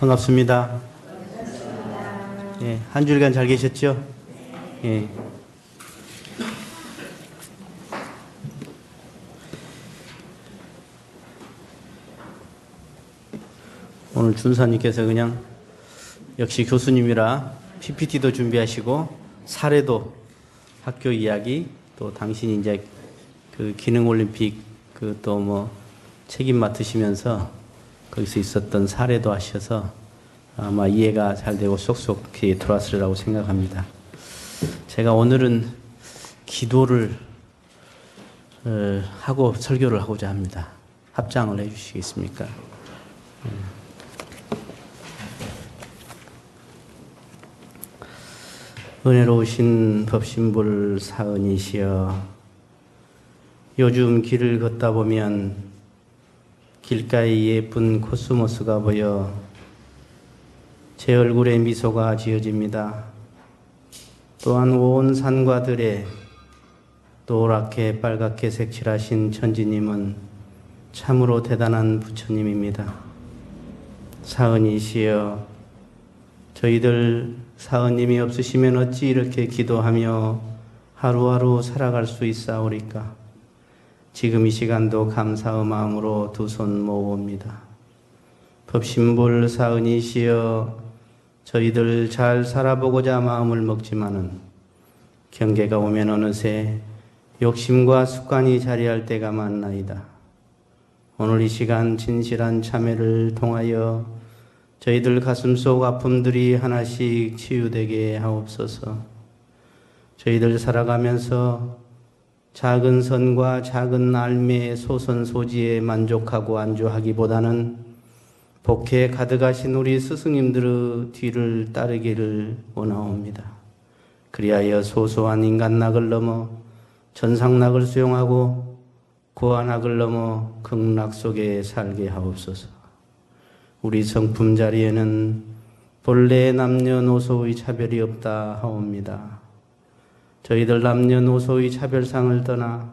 반갑습니다. 예, 한 주일간 잘 계셨죠? 예. 오늘 준사님께서 그냥 역시 교수님이라 PPT도 준비하시고 사례도 학교 이야기 또 당신이 이제 그 기능올림픽 그 또 뭐 책임 맡으시면서 거기서 있었던 사례도 하셔서 아마 이해가 잘 되고 쏙쏙히 들어왔으리라고 생각합니다. 제가 오늘은 기도를 하고 설교를 하고자 합니다. 합장을 해 주시겠습니까? 은혜로우신 법신불 사은이시여, 요즘 길을 걷다 보면 길가에 예쁜 코스모스가 보여 제 얼굴에 미소가 지어집니다. 또한 온 산과 들에 노랗게 빨갛게 색칠하신 천지님은 참으로 대단한 부처님입니다. 사은이시여, 저희들 사은님이 없으시면 어찌 이렇게 기도하며 하루하루 살아갈 수 있사오리까? 지금 이 시간도 감사의 마음으로 두 손 모읍니다. 법신불 사은이시여, 저희들 잘 살아보고자 마음을 먹지만은 경계가 오면 어느새 욕심과 습관이 자리할 때가 많나이다. 오늘 이 시간 진실한 참회를 통하여 저희들 가슴속 아픔들이 하나씩 치유되게 하옵소서. 저희들 살아가면서 작은 선과 작은 알매의 소선소지에 만족하고 안주하기보다는 복해 가득하신 우리 스승님들의 뒤를 따르기를 원하옵니다. 그리하여 소소한 인간락을 넘어 전상락을 수용하고 고안락을 넘어 극락 속에 살게 하옵소서. 우리 성품 자리에는 본래 남녀노소의 차별이 없다 하옵니다. 저희들 남녀노소의 차별상을 떠나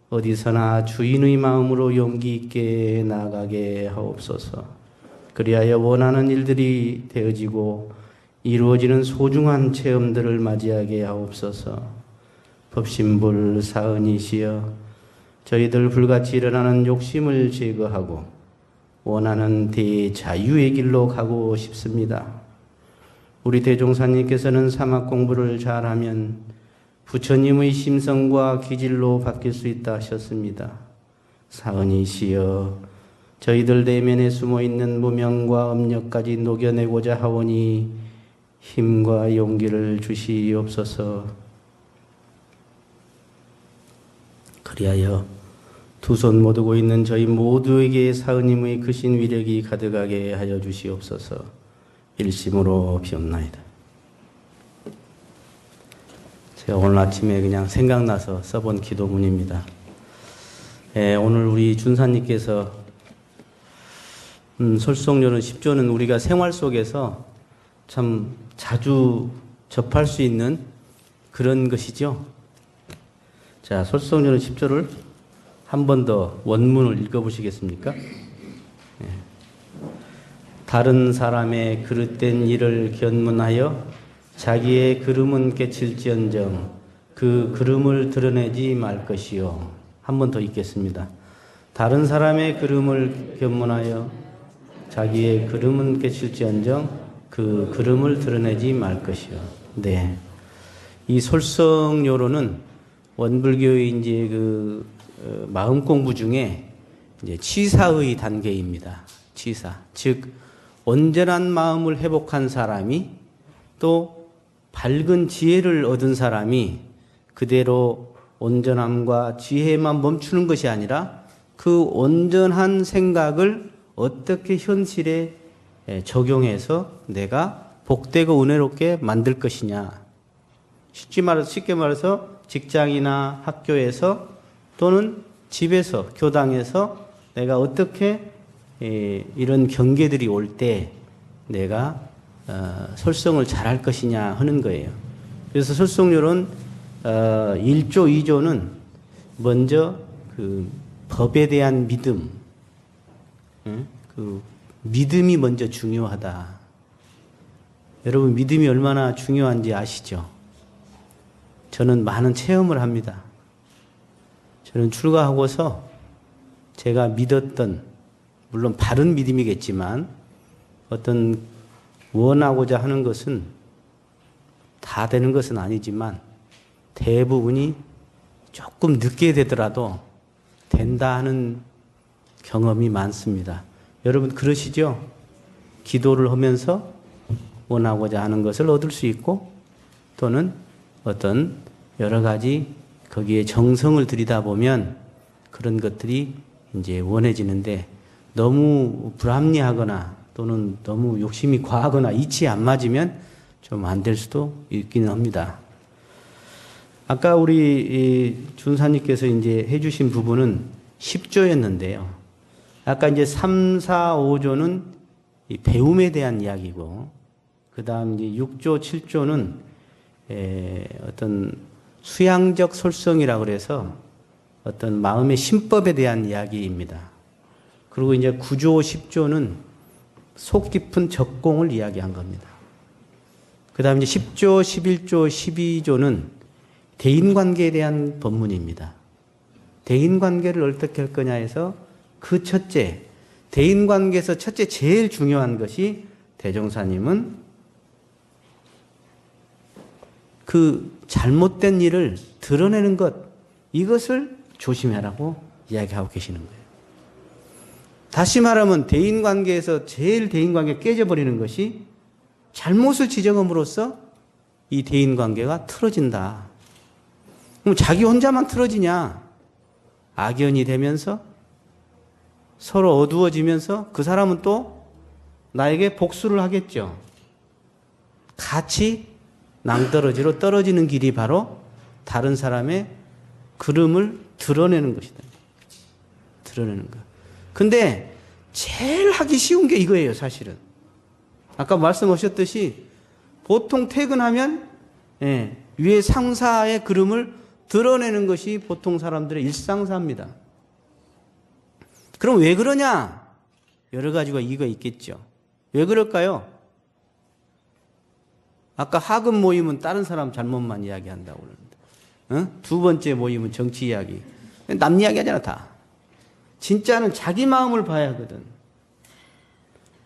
어디서나 주인의 마음으로 용기 있게 나아가게 하옵소서. 그리하여 원하는 일들이 되어지고 이루어지는 소중한 체험들을 맞이하게 하옵소서. 법신불 사은이시여, 저희들 불같이 일어나는 욕심을 제거하고 원하는 대자유의 길로 가고 싶습니다. 우리 대종사님께서는 사막 공부를 잘하면 부처님의 심성과 기질로 바뀔 수 있다 하셨습니다. 사은이시여, 저희들 내면에 숨어있는 무명과 업력까지 녹여내고자 하오니 힘과 용기를 주시옵소서. 그리하여 두 손 모으고 있는 저희 모두에게 사은님의 크신 위력이 가득하게 하여 주시옵소서. 일심으로 비옵나이다. 제가 오늘 아침에 그냥 생각나서 써본 기도문입니다. 오늘 우리 준사님께서 솔송요는 10조는 우리가 생활 속에서 참 자주 접할 수 있는 그런 것이죠. 자, 솔송요는 10조를 한 번 더 원문을 읽어보시겠습니까? 다른 사람의 그릇된 일을 견문하여 자기의 그름은 깨칠지언정 그 그름을 드러내지 말 것이요. 한 번 더 읽겠습니다. 다른 사람의 그름을 견문하여 자기의 그름은 깨칠지언정 그 그름을 드러내지 말 것이요. 네. 이 솔성요로는 원불교의 이제 그 마음 공부 중에 이제 치사의 단계입니다. 치사. 즉, 온전한 마음을 회복한 사람이 또 밝은 지혜를 얻은 사람이 그대로 온전함과 지혜만 멈추는 것이 아니라 그 온전한 생각을 어떻게 현실에 적용해서 내가 복되고 은혜롭게 만들 것이냐. 쉽게 말해서 직장이나 학교에서 또는 집에서, 교당에서 내가 어떻게 이런 경계들이 올 때 내가 솔성을 잘할 것이냐 하는 거예요. 그래서 솔성요론 1조, 2조는 먼저 그 법에 대한 믿음, 그 믿음이 먼저 중요하다. 여러분, 믿음이 얼마나 중요한지 아시죠? 저는 많은 체험을 합니다. 저는 출가하고서 제가 믿었던, 물론 바른 믿음이겠지만 어떤 원하고자 하는 것은 다 되는 것은 아니지만 대부분이 조금 늦게 되더라도 된다 하는 경험이 많습니다. 여러분 그러시죠? 기도를 하면서 원하고자 하는 것을 얻을 수 있고 또는 어떤 여러 가지 거기에 정성을 들이다 보면 그런 것들이 이제 원해지는데 너무 불합리하거나 또는 너무 욕심이 과하거나 이치에 안 맞으면 좀 안 될 수도 있기는 합니다. 아까 우리 준사님께서 이제 해주신 부분은 10조였는데요. 아까 이제 3, 4, 5조는 배움에 대한 이야기고, 그 다음 이제 6조, 7조는 어떤 수양적 솔성이라고 그래서 어떤 마음의 신법에 대한 이야기입니다. 그리고 이제 9조, 10조는 속 깊은 적공을 이야기한 겁니다. 그 다음 이제 10조, 11조, 12조는 대인관계에 대한 법문입니다. 대인관계를 어떻게 할 거냐 해서 그 첫째, 대인관계에서 첫째 제일 중요한 것이 대종사님은 그 잘못된 일을 드러내는 것, 이것을 조심해라고 이야기하고 계시는 거예요. 다시 말하면 대인관계에서 제일 대인관계 깨져버리는 것이 잘못을 지적함으로써 이 대인관계가 틀어진다. 그럼 자기 혼자만 틀어지냐? 악연이 되면서 서로 어두워지면서 그 사람은 또 나에게 복수를 하겠죠. 같이 낭떠러지로 떨어지는 길이 바로 다른 사람의 그름을 드러내는 것이다. 드러내는 것. 근데 제일 하기 쉬운 게 이거예요, 사실은. 아까 말씀하셨듯이 보통 퇴근하면 위에 상사의 그름을 드러내는 것이 보통 사람들의 일상사입니다. 그럼 왜 그러냐? 여러 가지가 이유가 있겠죠. 왜 그럴까요? 아까 학업 모임은 다른 사람 잘못만 이야기한다고 그러는데, 두 번째 모임은 정치 이야기. 남 이야기 하잖아, 다. 진짜는 자기 마음을 봐야 하거든.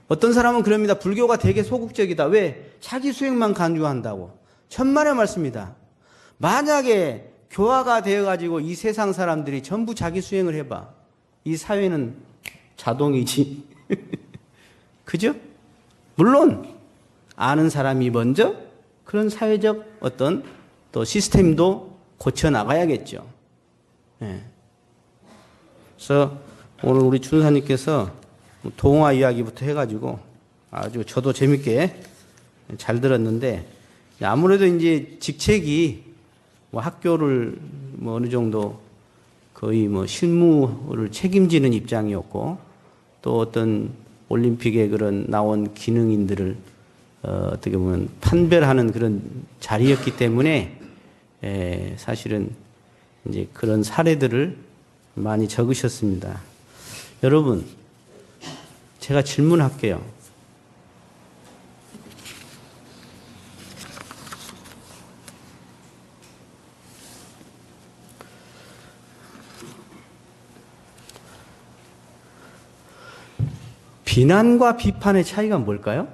어떤 사람은 그럽니다. 불교가 되게 소극적이다. 왜? 자기 수행만 강조한다고. 천만의 말씀이다. 만약에 교화가 되어가지고 이 세상 사람들이 전부 자기 수행을 해봐. 이 사회는 자동이지. 그죠? 물론 아는 사람이 먼저 그런 사회적 어떤 또 시스템도 고쳐나가야겠죠. 네. 그래서 오늘 우리 준사님께서 동화 이야기부터 해가지고 아주 저도 재밌게 잘 들었는데, 아무래도 이제 직책이 뭐 학교를 뭐 어느 정도 거의 뭐 실무를 책임지는 입장이었고, 또 어떤 올림픽에 그런 나온 기능인들을 어떻게 보면 판별하는 그런 자리였기 때문에 사실은 이제 그런 사례들을 많이 적으셨습니다. 여러분, 제가 질문할게요. 비난과 비판의 차이가 뭘까요?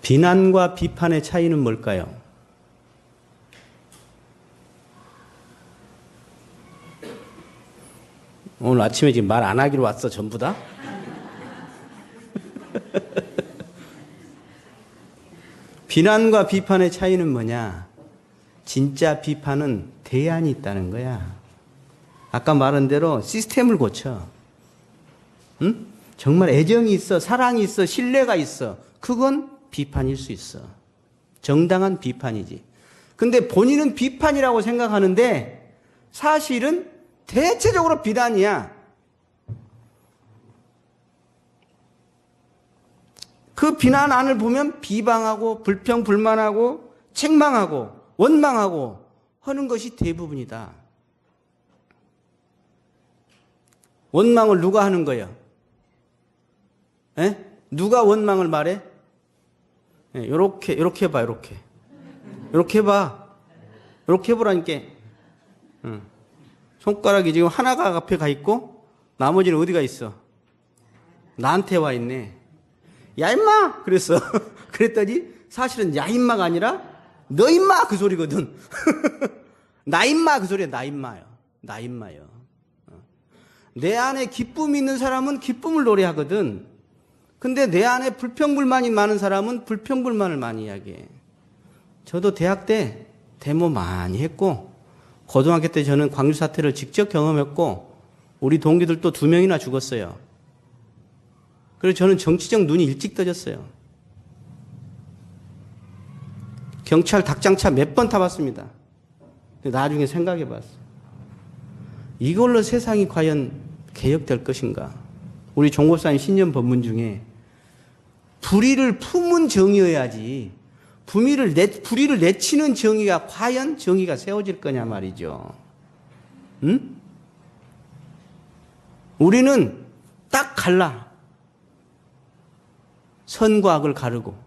비난과 비판의 차이는 뭘까요? 오늘 아침에 지금 말 안 하기로 왔어, 전부 다? 비난과 비판의 차이는 뭐냐? 진짜 비판은 대안이 있다는 거야. 아까 말한 대로 시스템을 고쳐. 응? 정말 애정이 있어, 사랑이 있어, 신뢰가 있어. 그건 비판일 수 있어. 정당한 비판이지. 근데 본인은 비판이라고 생각하는데 사실은 대체적으로 비난이야. 그 비난안을 보면 비방하고 불평, 불만하고 책망하고 원망하고 하는 것이 대부분이다. 원망을 누가 하는 거예요? 에? 누가 원망을 말해? 예, 요렇게 해봐, 요렇게. 요렇게 해봐. 요렇게 해보라니까. 응. 손가락이 지금 하나가 앞에 가 있고, 나머지는 어디가 있어? 나한테 와 있네. 야, 임마! 그랬어. 그랬더니, 사실은 야, 임마가 아니라, 너 임마! 그 소리거든. 나 임마! 그 소리야, 나 임마요. 나 임마요. 내 안에 기쁨이 있는 사람은 기쁨을 노래하거든. 근데 내 안에 불평불만이 많은 사람은 불평불만을 많이 이야기해. 저도 대학 때 데모 많이 했고, 고등학교 때 저는 광주 사태를 직접 경험했고, 우리 동기들도 2명이나 죽었어요. 그래서 저는 정치적 눈이 일찍 떠졌어요. 경찰 닭장차 몇 번 타봤습니다. 나중에 생각해 봤어요. 이걸로 세상이 과연 개혁될 것인가? 우리 종고사님 신년 법문 중에 불의를 품은 정의여야지 불의를 내치는 정의가 과연 정의가 세워질 거냐 말이죠. 응? 우리는 딱 갈라. 선과 악을 가르고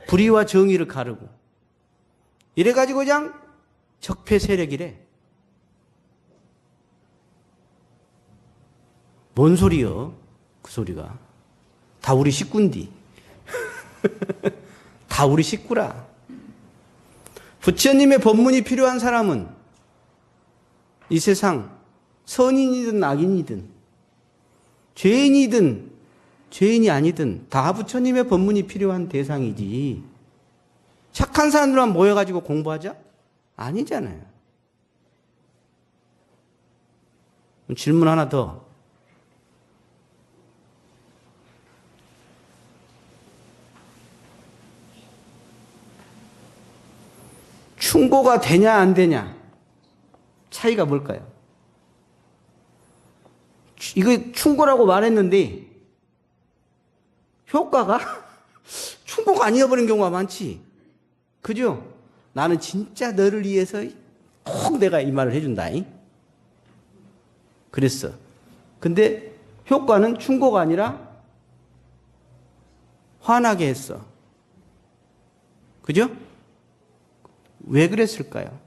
불의와 정의를 가르고 이래가지고 그냥 적폐 세력이래. 뭔 소리여? 그 소리가. 다 우리 식구인디. 다 우리 식구라. 부처님의 법문이 필요한 사람은 이 세상 선인이든 악인이든 죄인이든 죄인이 아니든 다 부처님의 법문이 필요한 대상이지. 착한 사람들만 모여가지고 공부하자? 아니잖아요. 질문 하나 더. 충고가 되냐 안 되냐 차이가 뭘까요? 이거 충고라고 말했는데 효과가 충고가 아니어버린 경우가 많지. 그죠? 나는 진짜 너를 위해서 꼭 내가 이 말을 해준다. 그랬어. 근데 효과는 충고가 아니라 화나게 했어. 그죠? 왜 그랬을까요?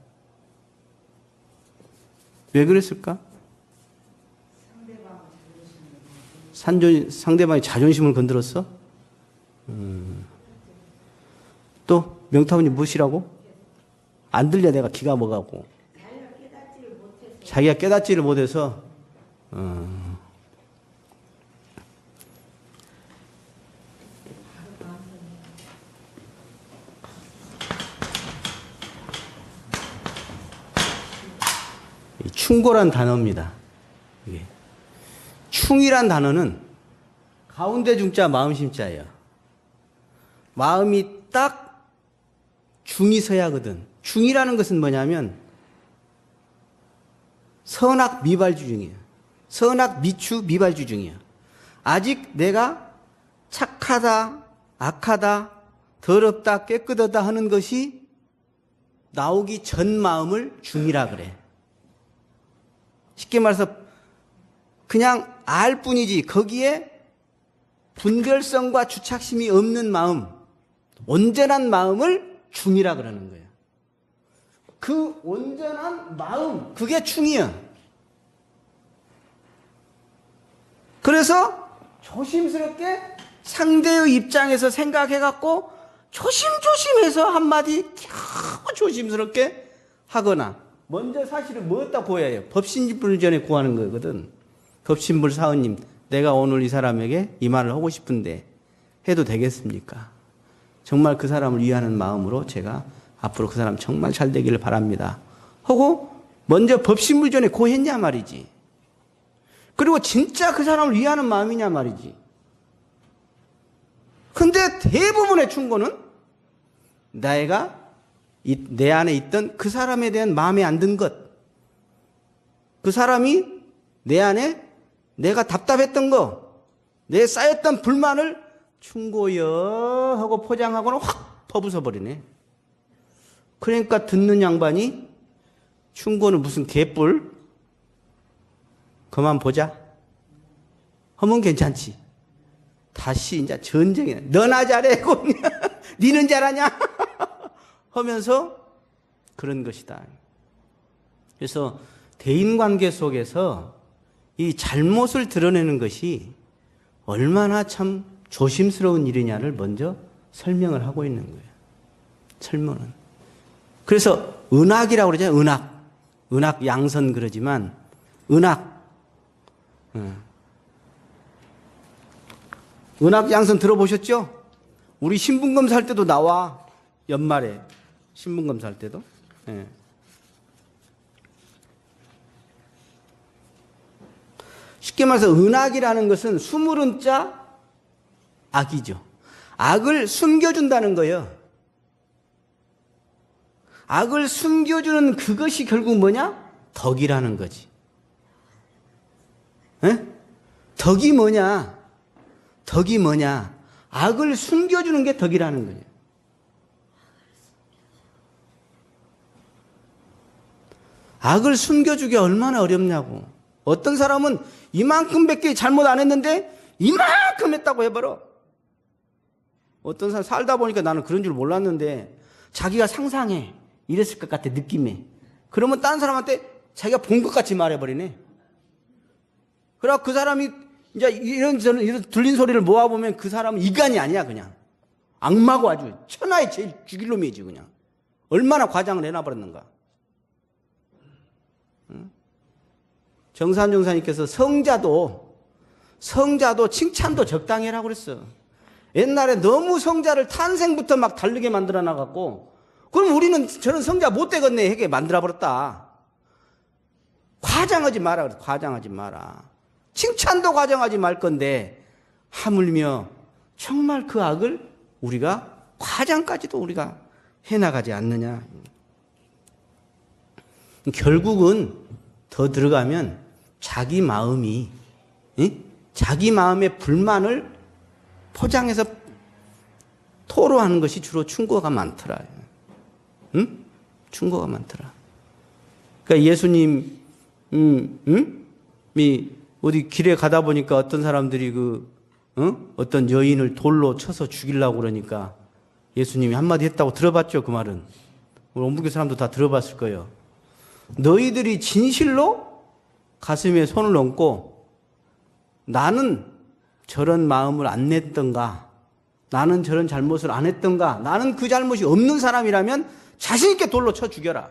왜 그랬을까? 상대방의 자존심을 건드렸어? 또 명타운이 무엇이라고? 안 들려 내가 기가 뭐가고. 자기가 깨닫지를 못해서 충고란 단어입니다. 이게. 충이란 단어는 가운데 중자 마음 심자예요. 마음이 딱 중이 서야 하거든. 중이라는 것은 뭐냐면 선악 미발주 중이에요. 선악 미추 미발주 중이에요. 아직 내가 착하다, 악하다, 더럽다, 깨끗하다 하는 것이 나오기 전 마음을 중이라 그래. 쉽게 말해서 그냥 알 뿐이지 거기에 분별성과 주착심이 없는 마음, 온전한 마음을 중이라 그러는 거예요. 그 온전한 마음, 그게 충이야. 그래서 조심스럽게 상대의 입장에서 생각해갖고 조심조심해서 한마디 겨우 조심스럽게 하거나 먼저 사실은 뭐였다 보여요. 법신불 전에 구하는 거거든. 법신불 사원님, 내가 오늘 이 사람에게 이 말을 하고 싶은데 해도 되겠습니까? 정말 그 사람을 위하는 마음으로 제가 앞으로 그 사람 정말 잘 되기를 바랍니다. 하고 먼저 법신불 전에 고했냐 말이지. 그리고 진짜 그 사람을 위하는 마음이냐 말이지. 근데 대부분의 충고는 내가 내 안에 있던 그 사람에 대한 마음에 안 든 것, 그 사람이 내 안에 내가 답답했던 거, 내 쌓였던 불만을 충고여 하고 포장하고는 확 퍼부숴버리네. 그러니까 듣는 양반이 충고는 무슨 개뿔? 그만 보자. 하면 괜찮지. 다시 이제 전쟁이네. 너나 잘해. 니는 잘하냐? 하면서 그런 것이다. 그래서 대인관계 속에서 이 잘못을 드러내는 것이 얼마나 참 조심스러운 일이냐를 먼저 설명을 하고 있는 거예요. 설명은. 그래서 은학이라고 그러잖아요. 은학. 은학 양선 그러지만 은학. 은학 양선 들어보셨죠? 우리 신분검사 할 때도 나와. 연말에 신분검사 할 때도. 예. 쉽게 말해서 은악이라는 것은 수물은자 악이죠. 악을 숨겨준다는 거예요. 악을 숨겨주는 그것이 결국 뭐냐? 덕이라는 거지. 에? 덕이 뭐냐? 덕이 뭐냐? 악을 숨겨주는 게 덕이라는 거예요. 악을 숨겨주기 얼마나 어렵냐고. 어떤 사람은 이만큼밖에 잘못 안 했는데 이만큼 했다고 해버려. 어떤 사람 살다 보니까 나는 그런 줄 몰랐는데 자기가 상상해. 이랬을 것 같아, 느낌에. 그러면 다른 사람한테 자기가 본 것 같이 말해버리네. 그래 그 사람이 이제 이런 들린 소리를 모아보면 그 사람은 인간이 아니야, 그냥. 악마고 아주 천하에 제일 죽일 놈이지, 그냥. 얼마나 과장을 해놔버렸는가. 정산 정사님께서 성자도 칭찬도 적당히 해라고 그랬어. 옛날에 너무 성자를 탄생부터 막 다르게 만들어 놔갖고, 그럼 우리는 저런 성자 못 되겠네 하게 만들어 버렸다. 과장하지 마라 그래. 과장하지 마라. 칭찬도 과장하지 말 건데 하물며 정말 그 악을 우리가 과장까지도 우리가 해나가지 않느냐. 결국은 더 들어가면 자기 마음이, 자기 마음의 불만을 포장해서 토로하는 것이 주로 충고가 많더라. 응? 충고가 많더라. 그러니까 예수님이 어디 길에 가다 보니까 어떤 사람들이 어떤 여인을 돌로 쳐서 죽이려고 그러니까 예수님이 한마디 했다고 들어봤죠, 그 말은. 우리 온부교 사람도 다 들어봤을 거예요. 너희들이 진실로 가슴에 손을 얹고 나는 저런 마음을 안 냈던가, 나는 저런 잘못을 안 했던가, 나는 그 잘못이 없는 사람이라면 자신 있게 돌로 쳐 죽여라.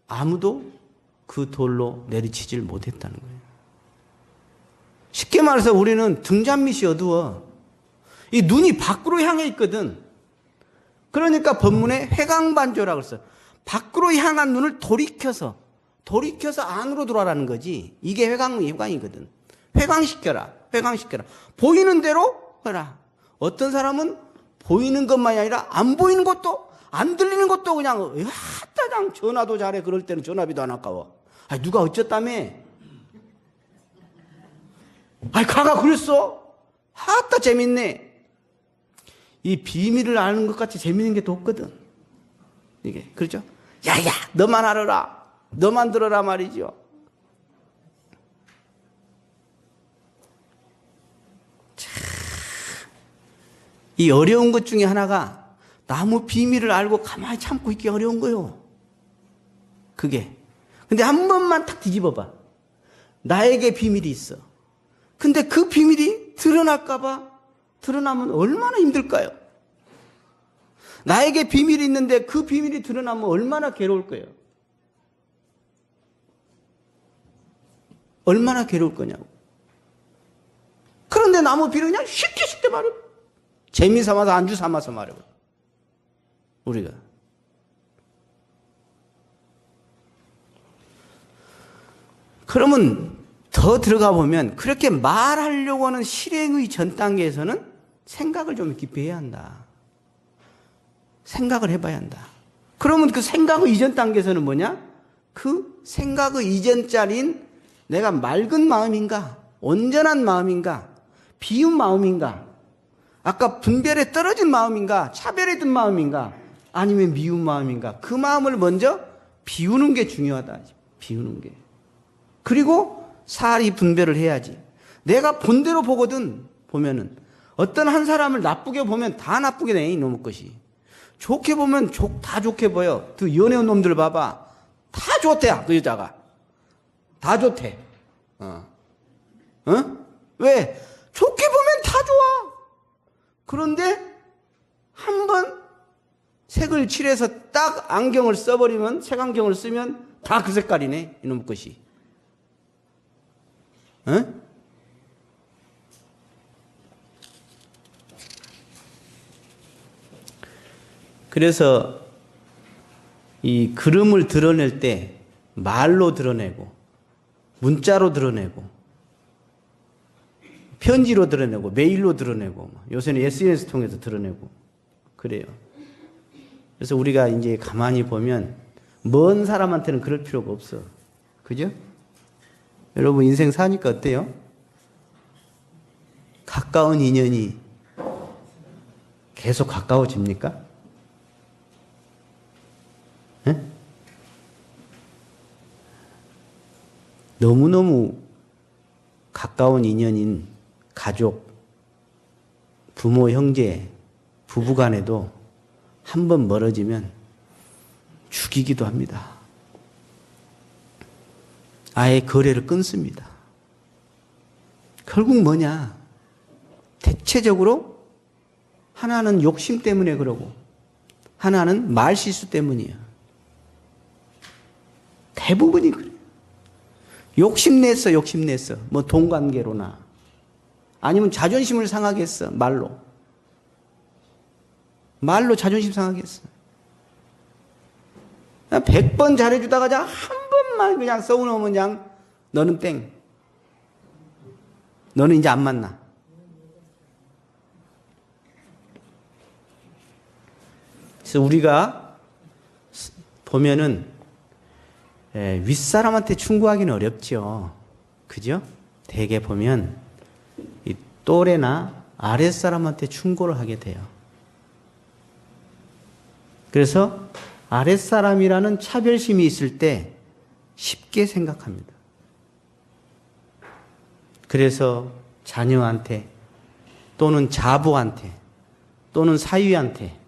아무도 그 돌로 내리치질 못했다는 거예요. 쉽게 말해서 우리는 등잔밑이 어두워. 이 눈이 밖으로 향해 있거든. 그러니까 본문에 회광반조라고 했어요. 밖으로 향한 눈을 돌이켜서 안으로 들어와라는 거지. 이게 회광이거든. 회광시켜라. 보이는 대로 해라. 어떤 사람은 보이는 것만이 아니라 안 보이는 것도, 안 들리는 것도 그냥 하다장 전화도 잘해. 그럴 때는 전화비도 안 아까워. 아니 누가 어쨌다며? 아니 가가 그랬어? 하다 재밌네. 이 비밀을 아는 것 같이 재밌는 게 더 없거든. 이게 그렇죠? 야야 너만 알아라. 너만 들어라 말이죠. 이 어려운 것 중에 하나가 나무 비밀을 알고 가만히 참고 있기 어려운 거요. 그게. 근데 한 번만 딱 뒤집어봐. 나에게 비밀이 있어. 근데 그 비밀이 드러날까봐, 드러나면 얼마나 힘들까요? 나에게 비밀이 있는데 그 비밀이 드러나면 얼마나 괴로울 거예요? 얼마나 괴로울 거냐고. 그런데 나무 비밀을 그냥 쉽게 말해. 재미 삼아서 안주 삼아서 말해봐. 우리가. 그러면 더 들어가 보면 그렇게 말하려고 하는 실행의 전 단계에서는 생각을 좀 깊이 해야 한다. 생각을 해봐야 한다. 그러면 그 생각의 이전 단계에서는 뭐냐? 그 생각의 이전 자리인 내가 맑은 마음인가? 온전한 마음인가? 비운 마음인가? 아까 분별에 떨어진 마음인가? 차별에 든 마음인가? 아니면 미운 마음인가? 그 마음을 먼저 비우는 게 중요하다. 비우는 게. 그리고 사리 분별을 해야지. 내가 본대로 보면은 어떤 한 사람을 나쁘게 보면 다 나쁘게 돼, 이놈의 것이. 좋게 보면 다 좋게 보여. 그 연애운 놈들 봐봐. 다 좋대, 그 여자가. 다 좋대. 왜? 좋게 보면 다 좋아. 그런데 한번 색을 칠해서 딱 안경을 써버리면, 색안경을 쓰면 다 그 색깔이네, 이놈의 것이. 그래서 이 그름을 드러낼 때 말로 드러내고, 문자로 드러내고, 편지로 드러내고, 메일로 드러내고, 요새는 SNS 통해서 드러내고 그래요. 그래서 우리가 이제 가만히 보면 먼 사람한테는 그럴 필요가 없어. 그죠? 여러분 인생 사니까 어때요? 가까운 인연이 계속 가까워집니까? 네? 너무너무 가까운 인연인 가족, 부모, 형제, 부부 간에도 한 번 멀어지면 죽이기도 합니다. 아예 거래를 끊습니다. 결국 뭐냐? 대체적으로 하나는 욕심 때문에 그러고 하나는 말실수 때문이에요. 대부분이 그래요. 욕심냈어. 뭐 돈 관계로나 아니면 자존심을 상하게 했어. 말로 자존심 상하게 했어. 100번 잘해주다가 한 번만 그냥 써놓으면 그냥 너는 땡. 너는 이제 안 만나. 그래서 우리가 보면은 윗사람한테 충고하기는 어렵죠. 그죠? 대개 보면 이 또래나 아랫사람한테 충고를 하게 돼요. 그래서 아랫사람이라는 차별심이 있을 때 쉽게 생각합니다. 그래서 자녀한테 또는 자부한테 또는 사위한테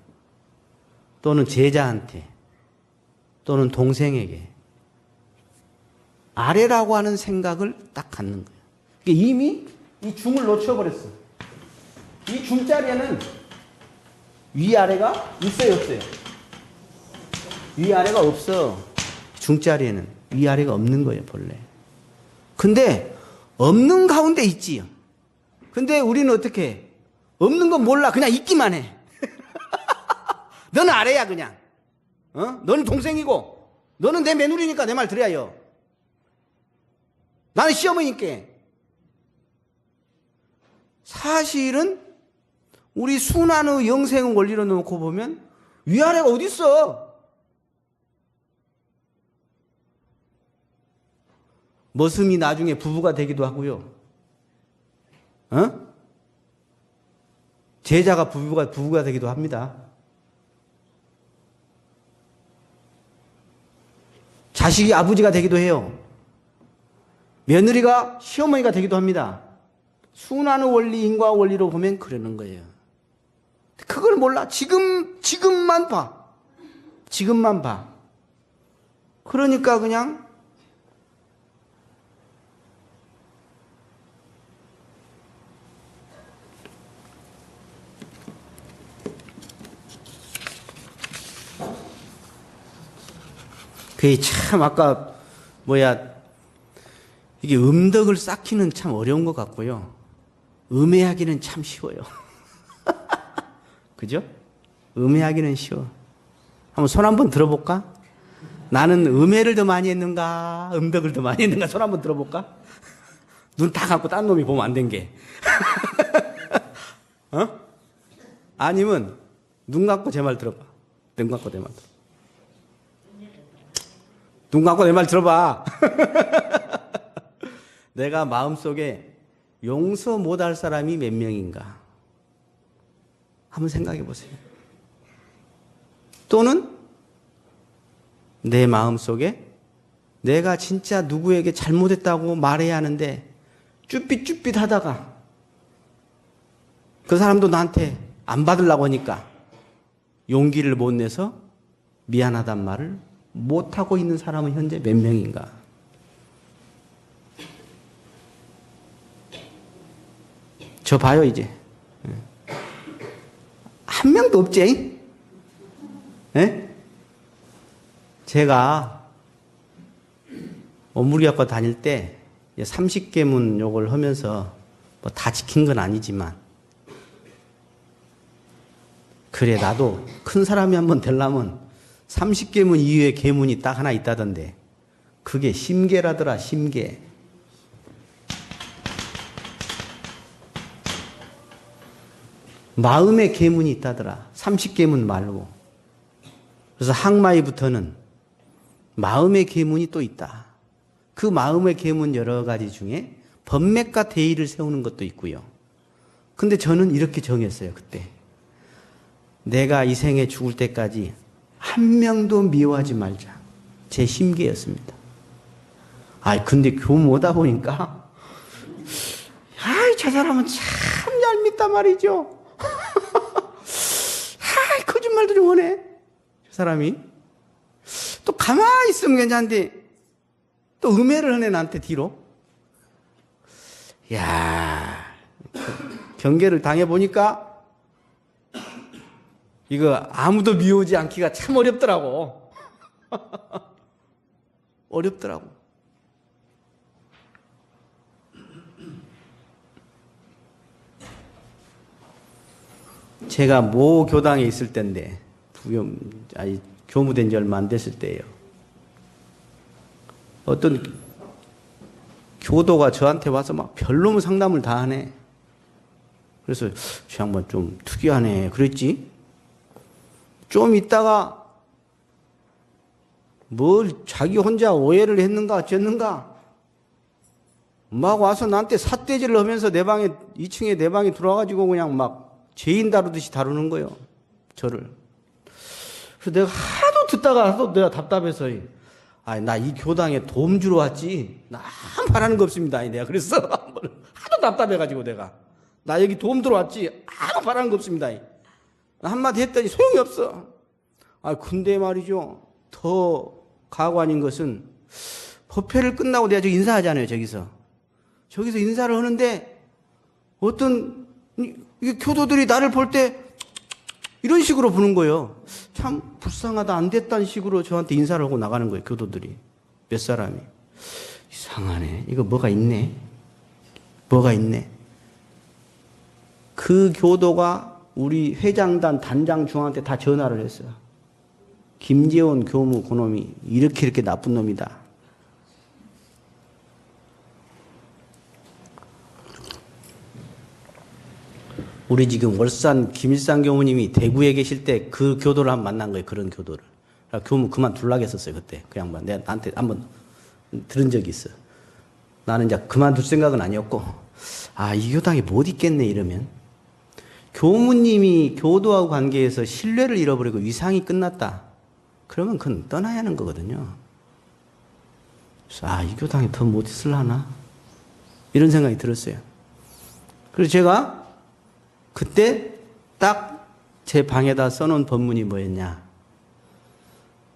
또는 제자한테 또는 동생에게 아래라고 하는 생각을 딱 갖는 거예요. 이미 이 중을 놓쳐버렸어. 이 중자리에는 위아래가 있어요, 없어요? 위아래가 없어. 중자리에는 위아래가 없는 거예요, 본래. 근데 없는 가운데 있지요. 근데 우리는 어떻게 해? 없는 건 몰라. 그냥 있기만 해. 너는 아래야, 그냥. 너는 동생이고, 너는 내 며느리니까 내 말 들어야 해요. 나는 시어머니께. 사실은 우리 순환의 영생 원리로 놓고 보면 위아래가 어디 있어? 머슴이 나중에 부부가 되기도 하고요. 제자가 부부가 되기도 합니다. 자식이 아버지가 되기도 해요. 며느리가 시어머니가 되기도 합니다. 순환의 원리, 인과 원리로 보면 그러는 거예요. 그걸 몰라. 지금만 봐. 지금만 봐. 그러니까 그냥 그게 참 아까 이게 음덕을 쌓기는 참 어려운 것 같고요. 음해하기는 참 쉬워요. 그죠? 음해하기는 쉬워. 한번 손 한번 들어볼까? 나는 음해를 더 많이 했는가? 음덕을 더 많이 했는가? 손 한번 들어볼까? 눈 다 감고 딴 놈이 보면 안 된 게. 아니면 눈 감고 제 말 들어봐. 눈 감고 내 말 들어봐. 눈 감고 내 말 들어봐. 내가 마음속에 용서 못할 사람이 몇 명인가? 한번 생각해 보세요. 또는 내 마음속에 내가 진짜 누구에게 잘못했다고 말해야 하는데 쭈삣쭈삣 하다가 그 사람도 나한테 안 받으려고 하니까 용기를 못 내서 미안하단 말을 못하고 있는 사람은 현재 몇 명인가? 저 봐요 이제. 한 명도 없지? 예? 제가 원무리학과 다닐 때 30계문 요걸 하면서 뭐 다 지킨 건 아니지만 그래 나도 큰 사람이 한번 되려면 30계문 이후에 계문이 딱 하나 있다던데 그게 심계라더라. 심계. 마음의 계문이 있다더라. 30계문 말고. 그래서 항마이부터는 마음의 계문이 또 있다. 그 마음의 계문 여러 가지 중에 번맥과 대의를 세우는 것도 있고요. 근데 저는 이렇게 정했어요. 그때. 내가 이 생에 죽을 때까지 한 명도 미워하지 말자. 제 심계였습니다. 근데 교무 오다 보니까 저 사람은 참 얄밉단 말이죠. 거짓말도 좀 하네. 저 사람이. 또 가만히 있으면 괜찮은데 또 음해를 하네 나한테 뒤로. 경계를 당해보니까 이거 아무도 미워오지 않기가 참 어렵더라고. 어렵더라고. 제가 모 교당에 있을 때인데 교무된 지 얼마 안 됐을 때예요. 어떤 교도가 저한테 와서 막 별놈 상담을 다 하네. 그래서 저 양반 좀 특이하네 그랬지. 좀 있다가 뭘 자기 혼자 오해를 했는가 어쨌는가 막 와서 나한테 삿대질을 하면서 내 방에 2층에 내 방에 들어와가지고 그냥 막 죄인 다루듯이 다루는 거예요. 저를. 그래서 내가 하도 듣다가 하도 내가 답답해서 나 이 교당에 도움 주러 왔지 나 아무 바라는 거 없습니다. 내가 그랬어. 하도 답답해가지고 내가 나 여기 도움 들어왔지 아무 바라는 거 없습니다. 한마디 했더니 소용이 없어. 근데 말이죠. 더 가관인 것은 법회를 끝나고 내가 저기 인사하잖아요. 저기서 인사를 하는데 어떤 이게 교도들이 나를 볼 때 이런 식으로 보는 거예요. 참 불쌍하다 안 됐다는 식으로 저한테 인사를 하고 나가는 거예요. 교도들이 몇 사람이. 이상하네. 이거 뭐가 있네. 그 교도가 우리 회장단 단장 중한테 다 전화를 했어요. 김재원 교무 그놈이 이렇게 나쁜 놈이다. 우리 지금 월산 김일상 교무님이 대구에 계실 때 그 교도를 한번 만난 거예요. 그런 교도를. 교무 그만 둘라고 했었어요. 그때 그 양반. 내가 나한테 한번 들은 적이 있어. 나는 이제 그만둘 생각은 아니었고 이 교당에 못 있겠네 이러면. 교무님이 교도하고 관계에서 신뢰를 잃어버리고 위상이 끝났다. 그러면 그건 떠나야 하는 거거든요. 그래서 이 교당에 더 못 있을라나? 이런 생각이 들었어요. 그래서 제가 그때 딱 제 방에다 써놓은 법문이 뭐였냐.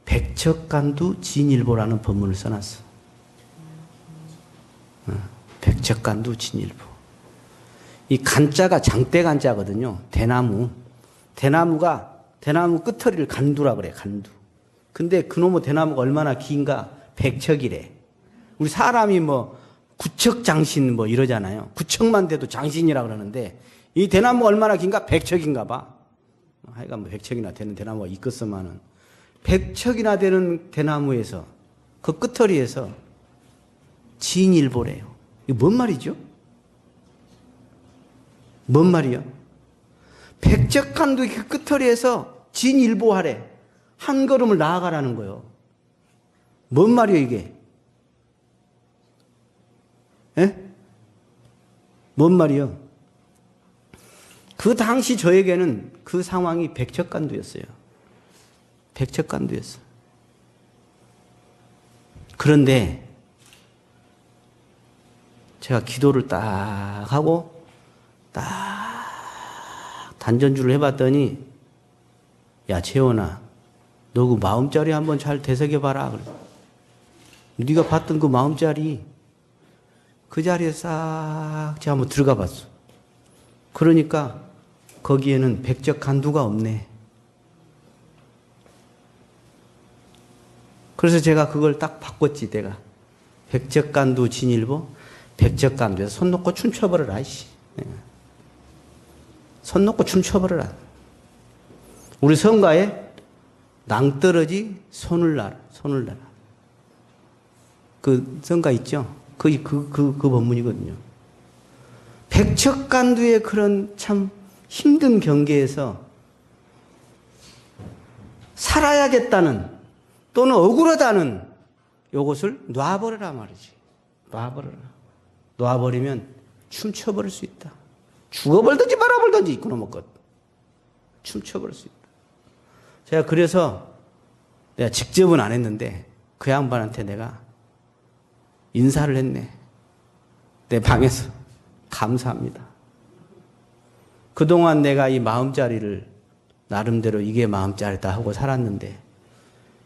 백척간두 진일보라는 법문을 써놨어. 백척간두 진일보. 이 간자가 장대간자거든요. 대나무. 대나무 끝허리를 간두라 그래. 간두. 근데 그놈의 대나무가 얼마나 긴가? 백척이래. 우리 사람이 뭐 구척장신 뭐 이러잖아요. 구척만 돼도 장신이라 그러는데 이 대나무가 얼마나 긴가? 백척인가 봐. 하여간 뭐 백척이나 되는 대나무가 있겠으면은 100척이나 되는 대나무에서 그 끝허리에서 진일보래요. 이거 뭔 말이죠? 뭔 말이야? 100척간두 그 끝허리에서 진일보하래. 한 걸음을 나아가라는 거예요. 뭔 말이에요 이게? 예? 뭔 말이요? 그 당시 저에게는 그 상황이 백척간두였어요. 백척간두였어. 그런데 제가 기도를 딱 하고 딱 단전주를 해봤더니 야 재원아 너 그 마음자리 한번 잘 되새겨봐라. 그래. 네가 봤던 그 마음자리 그 자리에 싹 제가 한번 들어가 봤어. 그러니까 거기에는 백적간두가 없네. 그래서 제가 그걸 딱 바꿨지 내가. 백적간두 진일보 백적간두에서 손 놓고 춤춰버려라 이씨. 손 놓고 춤춰버려라. 우리 성가에 낭떠러지 손을 놔라. 손을 놔라. 그 성가 있죠? 그 법문이거든요. 백척간두의 그런 참 힘든 경계에서 살아야겠다는 또는 억울하다는 요것을 놔버려라 말이지. 놔버려라. 놔버리면 춤춰버릴 수 있다. 죽어버리든지 말아버리든지 그놈의 것. 춤춰버릴 수 있다. 제가 그래서 내가 직접은 안 했는데 그 양반한테 내가 인사를 했네. 내 방에서. 감사합니다. 그동안 내가 이 마음자리를 나름대로 이게 마음자리다 하고 살았는데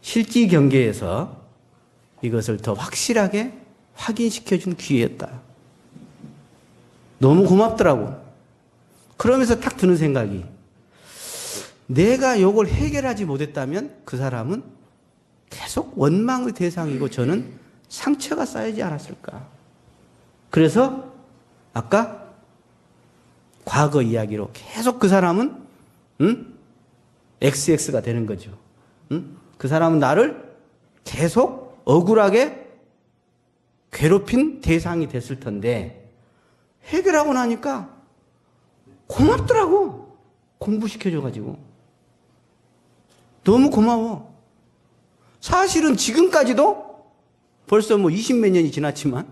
실지 경계에서 이것을 더 확실하게 확인시켜준 기회였다. 너무 고맙더라고. 그러면서 딱 드는 생각이 내가 이걸 해결하지 못했다면 그 사람은 계속 원망의 대상이고 저는 상처가 쌓이지 않았을까. 그래서 아까 과거 이야기로 계속 그 사람은 XX가 되는 거죠. 그 사람은 나를 계속 억울하게 괴롭힌 대상이 됐을 텐데 해결하고 나니까 고맙더라고. 공부시켜줘가지고. 너무 고마워. 사실은 지금까지도 벌써 뭐 20몇 년이 지났지만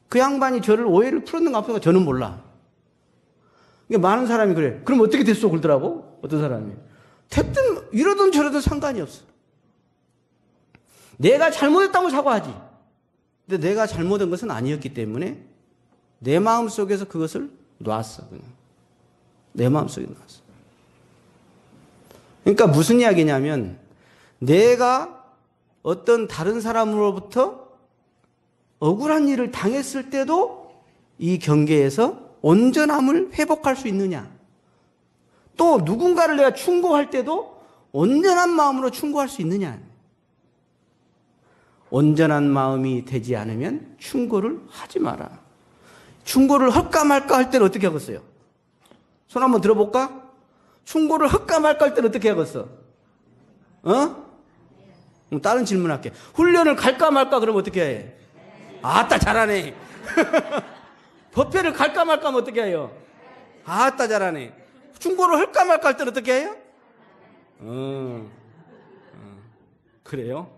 그 양반이 저를 오해를 풀었는가 없는가 저는 몰라. 그러니까 많은 사람이 그래. 그럼 어떻게 됐어? 그러더라고. 어떤 사람이. 됐든 이러든 저러든 상관이 없어. 내가 잘못했다고 사과하지. 근데 내가 잘못한 것은 아니었기 때문에 내 마음속에서 그것을 놨어. 그냥. 내 마음속에 놨어. 그러니까 무슨 이야기냐면 내가 어떤 다른 사람으로부터 억울한 일을 당했을 때도 이 경계에서 온전함을 회복할 수 있느냐. 또 누군가를 내가 충고할 때도 온전한 마음으로 충고할 수 있느냐. 온전한 마음이 되지 않으면 충고를 하지 마라. 충고를 할까 말까 할 때는 어떻게 하겠어요? 손 한번 들어볼까? 충고를 할까 말까 할 때는 어떻게 하겠어? 다른 질문 할게. 훈련을 갈까 말까 그러면 어떻게 해? 아따 잘하네. 법회를 갈까 말까 하면 어떻게 해요? 아따 잘하네. 충고를 할까 말까 할 때는 어떻게 해요? 그래요?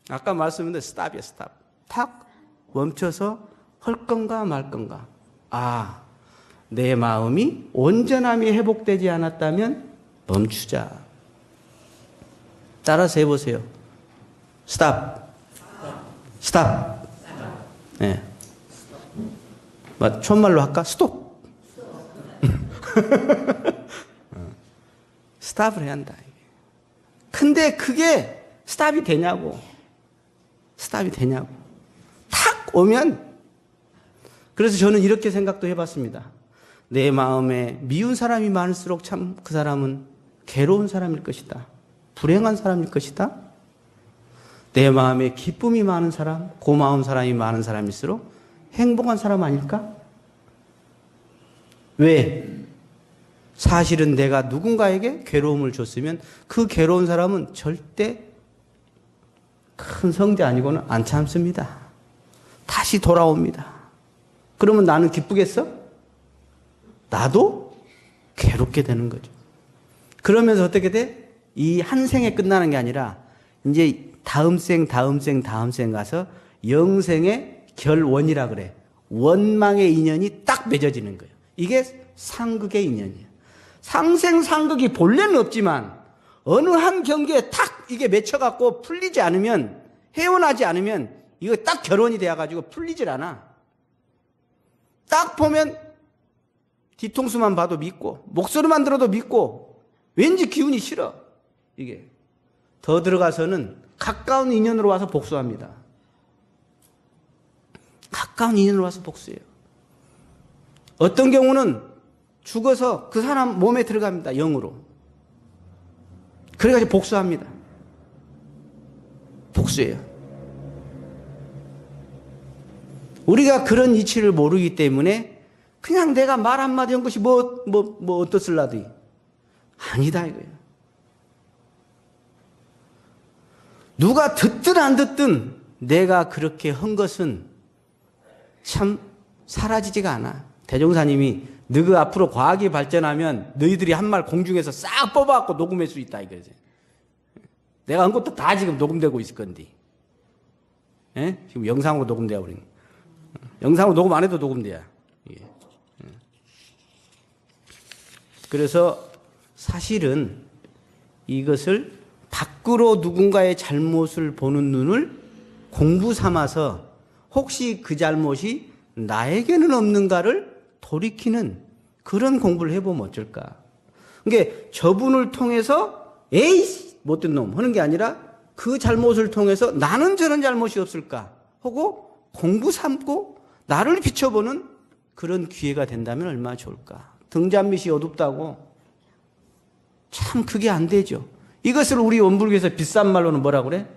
아까 말씀했는데 스탑이야 스탑. 탁 멈춰서 할 건가 말 건가. 아, 내 마음이 온전함이 회복되지 않았다면 멈추자. 따라서 해보세요. 스탑. 스탑. 네. 촌말로 할까? 스톱. 스탑을 해야 한다. 근데 그게 스탑이 되냐고. 스탑이 되냐고. 탁 오면, 그래서 저는 이렇게 생각도 해봤습니다. 내 마음에 미운 사람이 많을수록 참 그 사람은 괴로운 사람일 것이다. 불행한 사람일 것이다. 내 마음에 기쁨이 많은 사람, 고마운 사람이 많은 사람일수록 행복한 사람 아닐까? 왜? 사실은 내가 누군가에게 괴로움을 줬으면 그 괴로운 사람은 절대 큰 성대 아니고는 안 참습니다. 다시 돌아옵니다. 그러면 나는 기쁘겠어? 나도 괴롭게 되는 거죠. 그러면서 어떻게 돼? 이 한 생에 끝나는 게 아니라 이제 다음 생 가서 영생의 결원이라 그래. 원망의 인연이 딱 맺어지는 거예요. 이게 상극의 인연이에요. 상생상극이 본래는 없지만 어느 한 경계에 탁 이게 맺혀갖고 풀리지 않으면, 헤어나지 않으면 이거 딱 결혼이 돼가지고 풀리질 않아. 딱 보면 뒤통수만 봐도 믿고 목소리만 들어도 믿고 왠지 기운이 싫어. 이게 더 들어가서는 가까운 인연으로 와서 복수합니다. 가까운 인연으로 와서 복수해요. 어떤 경우는 죽어서 그 사람 몸에 들어갑니다. 영으로. 그래가지고 복수합니다. 복수해요. 우리가 그런 이치를 모르기 때문에 그냥 내가 말 한마디 한 것이 뭐 어떻을라도 아니다 이거예요. 누가 듣든 안 듣든 내가 그렇게 한 것은 참 사라지지가 않아. 대종사님이 너희 앞으로 과학이 발전하면 너희들이 한 말 공중에서 싹 뽑아갖고 녹음할 수 있다 이거지. 내가 한 것도 다 지금 녹음되고 있을 건데. 예? 지금 영상으로 녹음되어 버린. 영상으로 녹음 안 해도 녹음돼야. 예. 그래서 사실은 이것을 밖으로 누군가의 잘못을 보는 눈을 공부 삼아서 혹시 그 잘못이 나에게는 없는가를 돌이키는 그런 공부를 해보면 어쩔까. 그러니까 저분을 통해서 에이 못된 놈 하는 게 아니라 그 잘못을 통해서 나는 저런 잘못이 없을까 하고 공부 삼고 나를 비춰보는 그런 기회가 된다면 얼마나 좋을까. 등잔밑이 어둡다고 참 그게 안 되죠. 이것을 우리 원불교에서 비싼 말로는 뭐라 그래?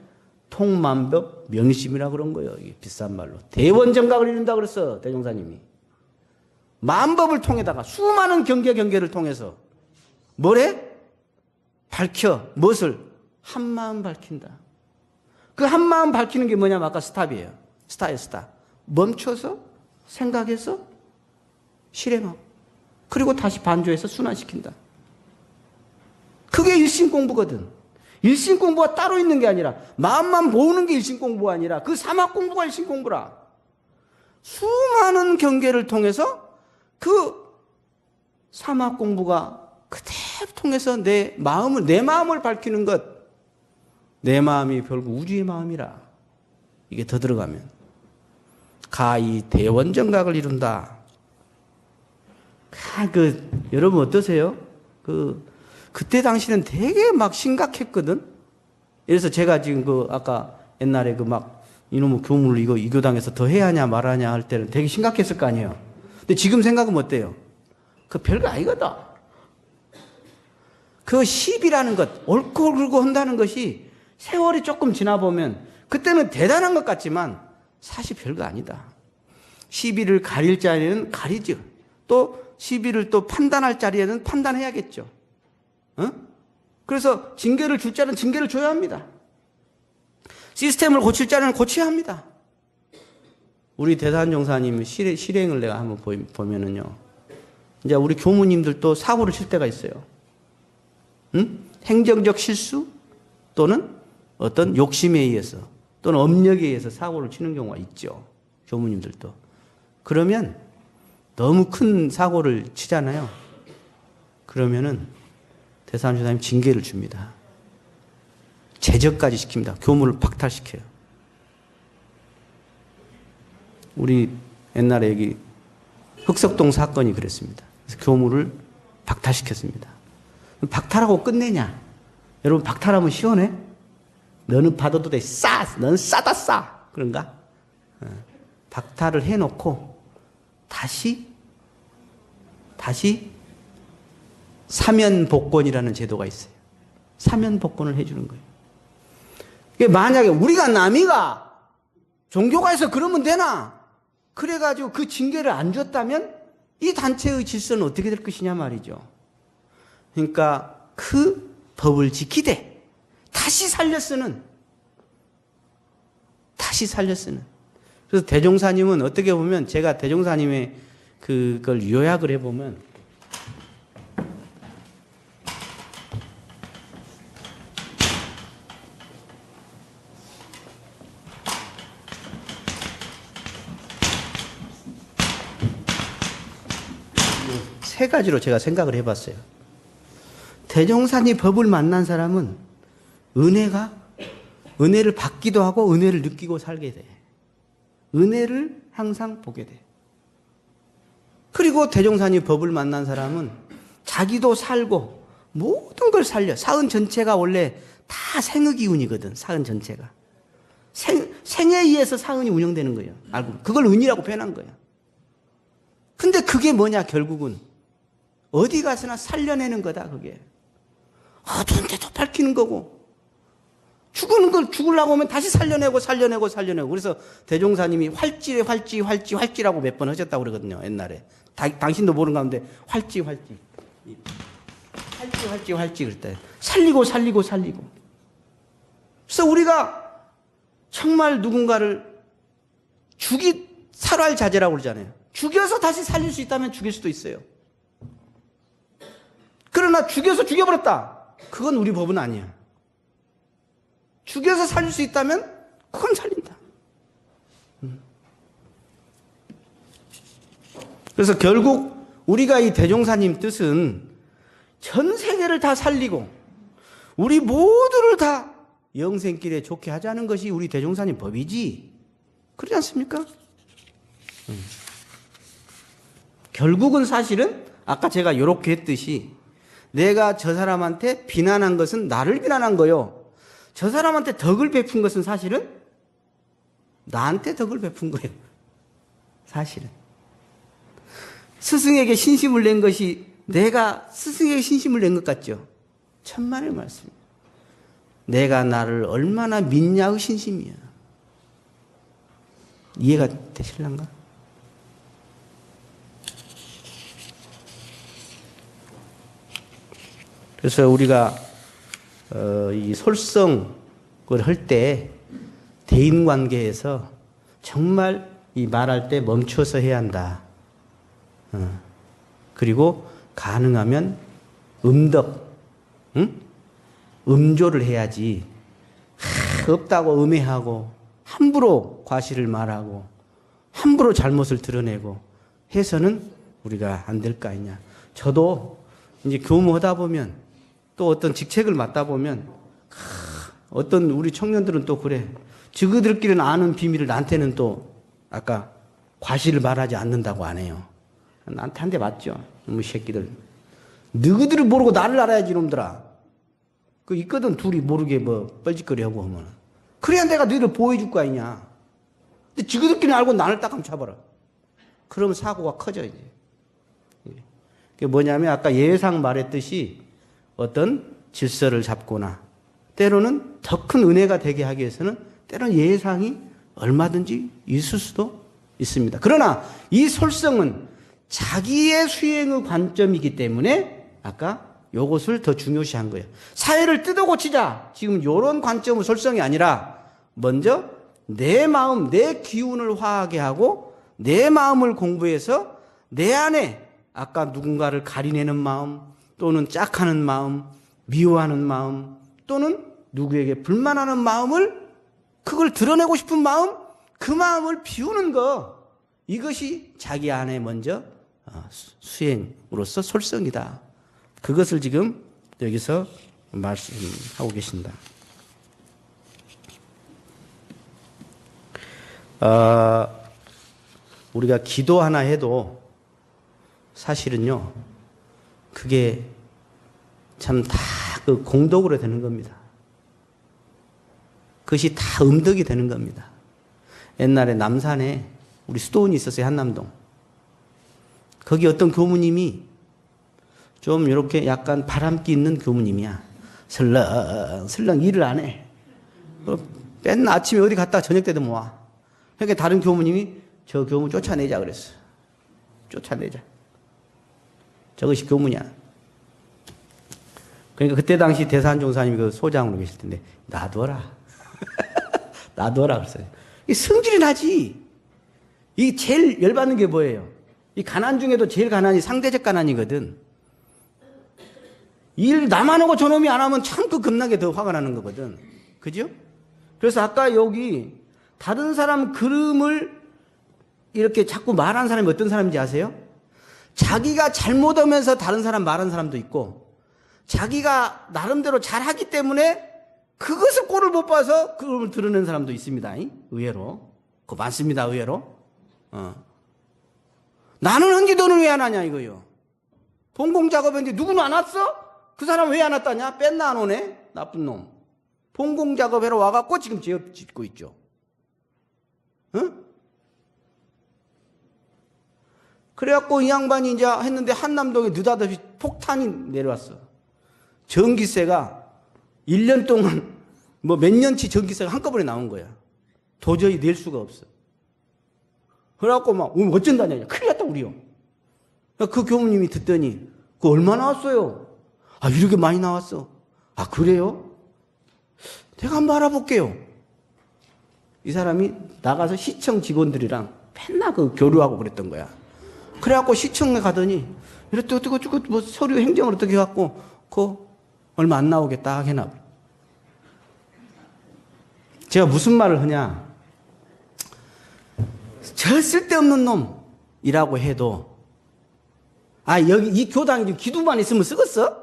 통만법 명심이라 그런 거예요. 이게 비싼 말로. 대원정각을 이룬다 그랬어. 대종사님이. 만법을 통해다가 수많은 경계를 통해서 뭐래? 밝혀. 무엇을? 한마음 밝힌다. 그 한마음 밝히는 게 뭐냐면 아까 스탑이에요. 스타예요, 스타. 멈춰서 생각해서 실행하고 그리고 다시 반조해서 순환시킨다. 그게 일신공부거든. 일신공부가 따로 있는 게 아니라 마음만 모으는 게 일신공부가 아니라 그 사막공부가 일신공부라. 수많은 경계를 통해서 그 사막공부가 그대로 통해서 내 마음을 밝히는 것. 내 마음이 결국 우주의 마음이라. 이게 더 들어가면 가히 대원정각을 이룬다. 여러분 어떠세요? 그때 당시는 되게 막 심각했거든. 그래서 제가 지금 아까 옛날에 이놈의 교문을 이거 이 교당에서 더 해야 하냐 말하냐 할 때는 되게 심각했을 거 아니에요. 근데 지금 생각은 어때요? 그 별거 아니거든. 그 시비라는 것, 옳고 그르고 한다는 것이 세월이 조금 지나보면 그때는 대단한 것 같지만 사실 별거 아니다. 시비를 가릴 자리에는 가리죠. 또 시비를 또 판단할 자리에는 판단해야겠죠. 그래서 징계를 줄 자는 징계를 줘야 합니다. 시스템을 고칠 자는 고쳐야 합니다. 우리 대산종사님 실행을 내가 한번 보면은요. 이제 우리 교무님들도 사고를 칠 때가 있어요. 행정적 실수 또는 어떤 욕심에 의해서 또는 업력에 의해서 사고를 치는 경우가 있죠. 교무님들도. 그러면 너무 큰 사고를 치잖아요. 그러면은 대산종사님 징계를 줍니다. 제적까지 시킵니다. 교무를 박탈시켜요. 우리 옛날에 여기 흑석동 사건이 그랬습니다. 그래서 교무를 박탈시켰습니다. 박탈하고 끝내냐? 여러분 박탈하면 시원해? 너는 받아도 돼. 너는 싸다 싸. 그런가? 박탈을 해놓고 다시 사면복권이라는 제도가 있어요. 사면복권을 해주는 거예요. 만약에 우리가 남이가 종교가에서 그러면 되나? 그래가지고 그 징계를 안 줬다면 이 단체의 질서는 어떻게 될 것이냐 말이죠. 그러니까 그 법을 지키되 다시 살려 쓰는. 그래서 대종사님은 어떻게 보면 제가 대종사님의 그걸 요약을 해보면 세 가지로 제가 생각을 해봤어요. 대종사님 법을 만난 사람은 은혜를 받기도 하고 은혜를 느끼고 살게 돼. 은혜를 항상 보게 돼. 그리고 대종사님 법을 만난 사람은 자기도 살고 모든 걸 살려. 사은 전체가 원래 다 생의 기운이거든. 사은 전체가. 생에 의해서 사은이 운영되는 거예요. 알고 그걸 은이라고 표현한 거야. 근데 그게 뭐냐 결국은 어디 가서나 살려내는 거다 그게. 어두운데도 밝히는 거고 죽는 걸 죽으려고 하면 다시 살려내고. 그래서 대종사님이 활지라고 몇 번 하셨다고 그러거든요. 옛날에. 당신도 모르는 가운데 활지 그럴 때 살리고. 그래서 우리가 정말 누군가를 살할 자제라고 그러잖아요. 죽여서 다시 살릴 수 있다면 죽일 수도 있어요. 그러나 죽여버렸다. 그건 우리 법은 아니야. 죽여서 살릴 수 있다면 그건 살린다. 그래서 결국 우리가 이 대종사님 뜻은 전 세계를 다 살리고 우리 모두를 다 영생길에 좋게 하자는 것이 우리 대종사님 법이지. 그렇지 않습니까? 결국은 사실은 아까 제가 이렇게 했듯이 내가 저 사람한테 비난한 것은 나를 비난한 거요. 저 사람한테 덕을 베푼 것은 사실은 나한테 덕을 베푼 거예요. 사실은. 스승에게 신심을 낸 것이 내가 스승에게 신심을 낸 것 같죠? 천만의 말씀입니다. 내가 나를 얼마나 믿냐의 신심이야. 이해가 되실란가? 그래서 우리가 이 솔성을 할 때 대인관계에서 정말 이 말할 때 멈춰서 해야 한다. 그리고 가능하면 음조를 해야지. 없다고 음해하고 함부로 과실을 말하고 함부로 잘못을 드러내고 해서는 우리가 안 될 거 아니냐. 저도 이제 교무하다 보면 또 어떤 직책을 맡다 보면 어떤 우리 청년들은 또 그래. 저그들끼리는 아는 비밀을 나한테는 또 아까 과실을 말하지 않는다고 안 해요. 나한테 한 대 맞죠. 이 새끼들. 너희들을 모르고 나를 알아야지 이놈들아. 그 있거든 둘이 모르게 뭐 뻘짓거리 하고 하면. 그래야 내가 너희를 보호해줄 거 아니냐. 근데 저그들끼리 알고 나를 딱 한번 쳐봐라. 그러면 사고가 커져 이제. 그게 뭐냐면 아까 예상 말했듯이 어떤 질서를 잡거나 때로는 더 큰 은혜가 되게 하기 위해서는 때로는 예상이 얼마든지 있을 수도 있습니다. 그러나 이 솔성은 자기의 수행의 관점이기 때문에 아까 요것을 더 중요시한 거예요. 사회를 뜯어 고치자. 지금 이런 관점의 솔성이 아니라 먼저 내 마음, 내 기운을 화하게 하고 내 마음을 공부해서 내 안에 아까 누군가를 가리내는 마음 또는 짝하는 마음, 미워하는 마음 또는 누구에게 불만하는 마음을 그걸 드러내고 싶은 마음, 그 마음을 비우는 거 이것이 자기 안에 먼저 수행으로서 솔성이다. 그것을 지금 여기서 말씀하고 계신다. 우리가 기도 하나 해도 사실은요, 그게 참 다 그 공덕으로 되는 겁니다. 그것이 다 음덕이 되는 겁니다. 옛날에 남산에 우리 수도원이 있었어요, 한남동. 거기 어떤 교무님이 좀 이렇게 약간 바람기 있는 교무님이야. 설렁설렁 일을 안 해. 맨날 아침에 어디 갔다가 저녁 때도 모아. 그러니까 다른 교무님이 저 교무 쫓아내자 그랬어. 쫓아내자. 저것이 교무냐. 그러니까 그때 당시 대산종사님이 그 소장으로 계실 텐데 놔둬라. 놔둬라 그랬어요. 이 성질이 나지. 이 제일 열받는 게 뭐예요? 이 가난 중에도 제일 가난이 상대적 가난이거든. 일 나만 하고 저놈이 안 하면 참 그 겁나게 더 화가 나는 거거든. 그죠? 그래서 아까 여기 다른 사람 그름을 이렇게 자꾸 말하는 사람이 어떤 사람인지 아세요? 자기가 잘못하면서 다른 사람 말하는 사람도 있고 자기가 나름대로 잘하기 때문에 그것을 꼴을 못 봐서 그걸 드러낸 사람도 있습니다. 의외로. 그거 많습니다, 의외로. 나는 한지 너는 왜 안 하냐, 이거요. 본공작업했는데 누구는 안 왔어? 그 사람 왜 안 왔다냐? 뺐나 안 오네? 나쁜 놈. 본공작업하러 와갖고 지금 지업 짓고 있죠. 응? 그래갖고 이 양반이 이제 했는데 한남동에 느닷없이 폭탄이 내려왔어. 전기세가 1년 동안 뭐 몇 년치 전기세가 한꺼번에 나온 거야. 도저히 낼 수가 없어. 그래갖고 막 어쩐다냐. 큰일 났다 우리요. 그 교무님이 듣더니 그 얼마 나왔어요? 아 이렇게 많이 나왔어. 아 그래요? 내가 한번 알아볼게요. 이 사람이 나가서 시청 직원들이랑 맨날 그 교류하고 그랬던 거야. 그래갖고 시청에 가더니 이렇게 어떻게 뭐 서류 행정을 어떻게 해갖고 그 얼마 안 나오겠다 하게나. 제가 무슨 말을 하냐? 저 쓸데없는 놈이라고 해도 여기 이 교당이 지금 기도만 있으면 쓰겠어?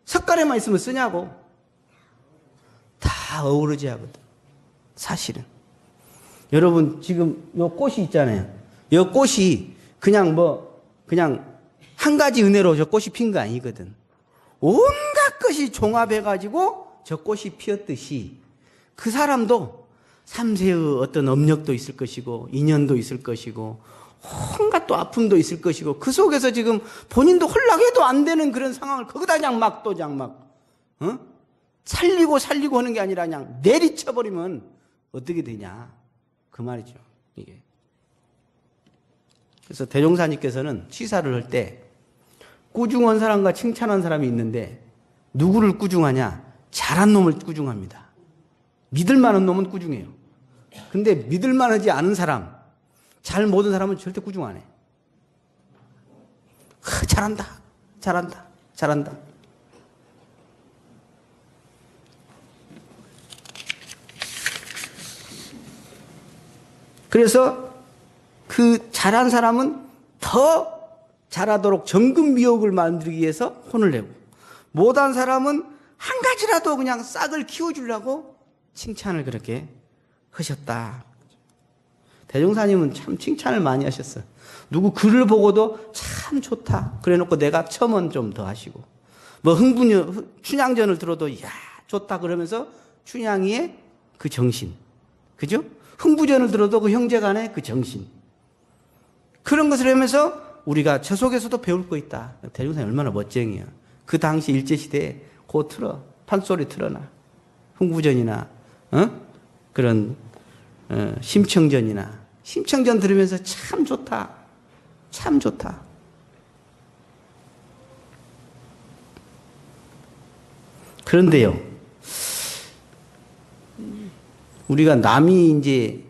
석가래만 있으면 쓰냐고? 다 어우러져야 하거든. 사실은. 여러분 지금 요 꽃이 있잖아요. 요 꽃이 그냥 한 가지 은혜로 저 꽃이 핀 거 아니거든. 온갖 것이 종합해가지고 저 꽃이 피었듯이 그 사람도 3세의 어떤 업력도 있을 것이고 인연도 있을 것이고 온갖 또 아픔도 있을 것이고 그 속에서 지금 본인도 홀락해도 안 되는 그런 상황을 거기다 그냥 막 살리고 하는 게 아니라 그냥 내리쳐버리면 어떻게 되냐 그 말이죠. 이게. 그래서 대종사님께서는 취사를 할 때 꾸중한 사람과 칭찬한 사람이 있는데 누구를 꾸중하냐? 잘한 놈을 꾸중합니다. 믿을 만한 놈은 꾸중해요. 근데 믿을 만하지 않은 사람, 잘 모든 사람은 절대 꾸중 안 해. 잘한다. 그래서 그 잘한 사람은 더 잘하도록 정금미옥을 만들기 위해서 혼을 내고 못한 사람은 한 가지라도 그냥 싹을 키워주려고 칭찬을 그렇게 하셨다. 대종사님은 참 칭찬을 많이 하셨어요. 누구 글을 보고도 참 좋다. 그래 놓고 내가 첨언 좀 더 하시고 뭐 춘향전을 들어도 야 좋다 그러면서 춘향이의 그 정신. 그죠? 흥부전을 들어도 그 형제간의 그 정신. 그런 것을 하면서 우리가 저 속에서도 배울 거 있다. 대종사님 얼마나 멋쟁이야. 그 당시 일제시대에 고 틀어. 판소리 틀어놔. 흥부전이나 그런 심청전이나 심청전 들으면서 참 좋다. 참 좋다. 그런데요. 우리가 남이 이제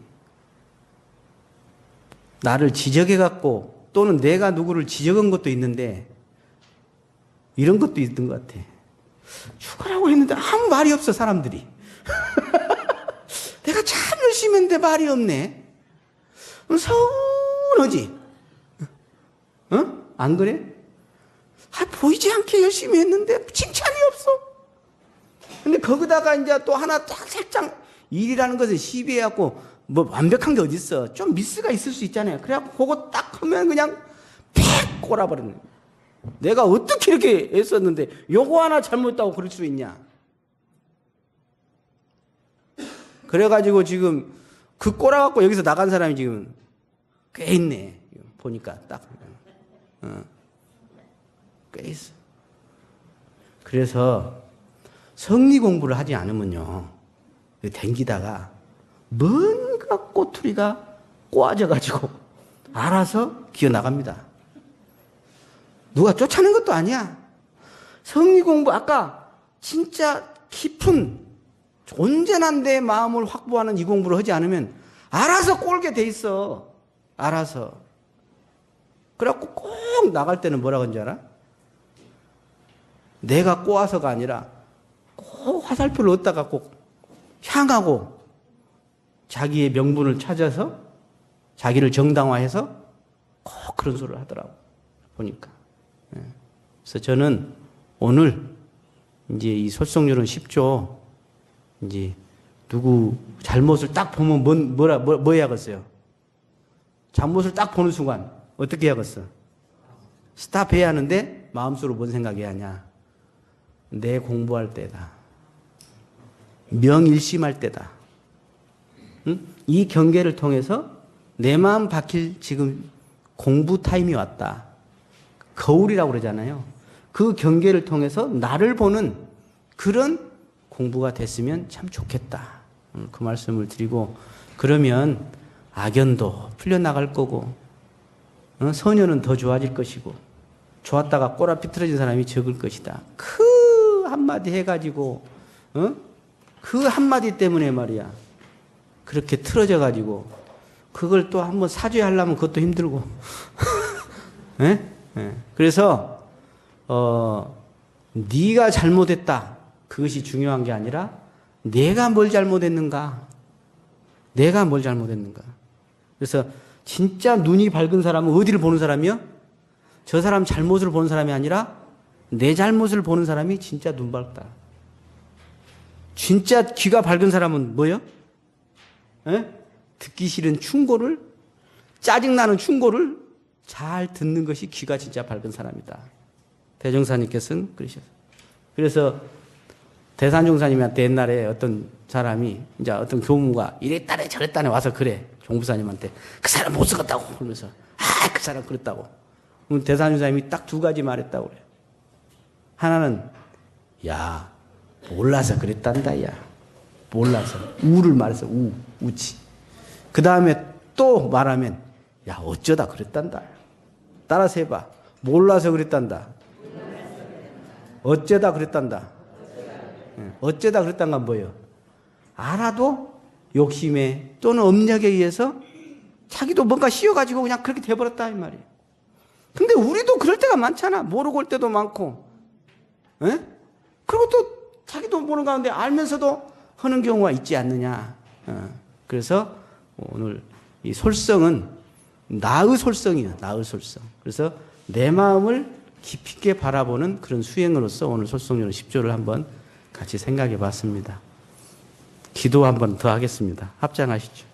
나를 지적해갖고 또는 내가 누구를 지적한 것도 있는데 이런 것도 있던 것 같아. 죽으라고 했는데 아무 말이 없어 사람들이. 내가 참 열심히 했는데 말이 없네. 서운하지? 안 그래? 보이지 않게 열심히 했는데 칭찬이 없어. 근데 거기다가 이제 또 하나 딱 살짝 일이라는 것을 시비해갖고 뭐 완벽한 게 어딨어. 좀 미스가 있을 수 있잖아요. 그래갖고 그거 딱 하면 그냥 팩 꼬라버리는 거예요. 내가 어떻게 이렇게 애썼는데 요거 하나 잘못했다고 그럴 수 있냐. 그래가지고 지금 그 꼬라갖고 여기서 나간 사람이 지금 꽤 있네. 보니까 딱. 꽤 있어. 그래서 성리 공부를 하지 않으면요. 댕기다가 뭔가 꼬투리가 꼬아져가지고 알아서 기어나갑니다. 누가 쫓아낸 것도 아니야. 성리 공부 아까 진짜 깊은 온전한 내 마음을 확보하는 이 공부를 하지 않으면 알아서 꼴게 돼 있어. 알아서. 그래갖고 꼭 나갈 때는 뭐라고 하는 줄 알아? 내가 꼬아서가 아니라 꼭 화살표를 얻다가 꼭 향하고 자기의 명분을 찾아서 자기를 정당화해서 꼭 그런 소리를 하더라고. 보니까. 그래서 저는 오늘 이제 이 솔성률은 10조 이제 누구 잘못을 딱 보면 뭐 해야겠어요? 잘못을 딱 보는 순간 어떻게 해야겠어? 스탑해야 하는데 마음속으로 뭔 생각해야 하냐? 내 공부할 때다. 명일심할 때다. 응? 이 경계를 통해서 내 마음 박힐 지금 공부 타임이 왔다. 거울이라고 그러잖아요. 그 경계를 통해서 나를 보는 그런 공부가 됐으면 참 좋겠다. 그 말씀을 드리고, 그러면 악연도 풀려나갈 거고, 소녀는 더 좋아질 것이고, 좋았다가 꼬라 삐뚤어진 사람이 적을 것이다. 그 한마디 해가지고, 그 한마디 때문에 말이야. 그렇게 틀어져가지고, 그걸 또 한번 사죄 하려면 그것도 힘들고. 네? 네. 그래서, 네가 잘못했다. 그것이 중요한 게 아니라, 내가 뭘 잘못했는가? 내가 뭘 잘못했는가? 그래서, 진짜 눈이 밝은 사람은 어디를 보는 사람이요? 저 사람 잘못을 보는 사람이 아니라 내 잘못을 보는 사람이 진짜 눈 밝다. 진짜 귀가 밝은 사람은 뭐요? 에? 듣기 싫은 충고를, 짜증나는 충고를 잘 듣는 것이 귀가 진짜 밝은 사람이다. 대종사님께서는 그러셨어요. 그래서 대산종사님한테 옛날에 어떤 사람이, 이제 어떤 교무가 이랬다네 저랬다네 와서 그래. 종부사님한테 그 사람 못 쓰겠다고 그러면서 그 사람 그랬다고. 그럼 대산종사님이 딱 두 가지 말했다고 그래요. 하나는 야 몰라서 그랬단다. 야 몰라서 우를 말해서 우치. 그 다음에 또 말하면 야 어쩌다 그랬단다. 따라서 해봐. 몰라서 그랬단다. 어쩌다 그랬단다. 어쩌다 그랬단 건 뭐예요? 알아도 욕심에 또는 업력에 의해서 자기도 뭔가 씌워가지고 그냥 그렇게 돼버렸다 이 말이에요. 근데 우리도 그럴 때가 많잖아. 모르고 올 때도 많고. 에? 그리고 또 자기도 모르는 가운데 알면서도 하는 경우가 있지 않느냐. 그래서 오늘 이 솔성은 나의 솔성이에요. 나의 솔성. 그래서 내 마음을 깊이 있게 바라보는 그런 수행으로서 오늘 솔성요는 10조를 한번 같이 생각해 봤습니다. 기도 한번 더 하겠습니다. 합장하시죠.